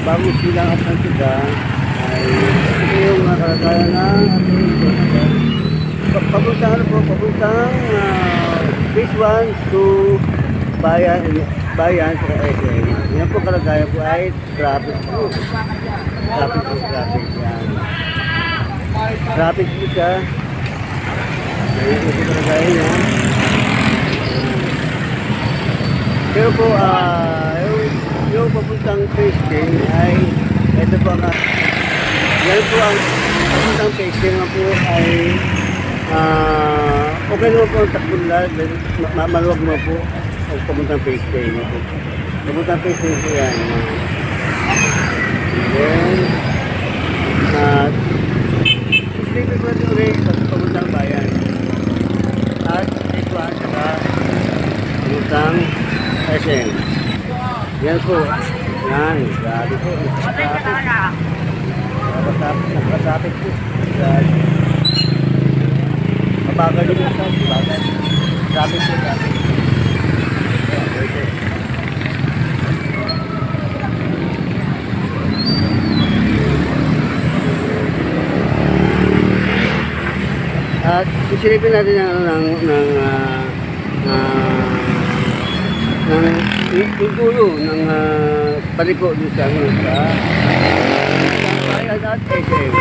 bago silang Atlantica ay ito yung kalagayan ng ating Atlantica. Papuntang ano po, papuntang phase 1 to bayan sa SM. Yan po kalagayan po ay traffic po. Traffic yan. Traffic po siya. Yan po kalagayan niya. Pero po, yung papuntang phase 10 ay ito po ang yan po ang papuntang phase 10 naman po ay okay naman po ang takbong lahat. Maluwag naman po ang papuntang phase 10 po. Papuntang phase 10 po yan. Then, sleeping po ito ulit sa papuntang bayan. At ito ang saka papuntang SM. Yan po. Yan. Grabe po. Nakatapit po. Grabe. Mabagal din ito. Mabagal. Grabe po. Grabe. At isilipin natin yung ulo ng paliko dun sa bayan at SM.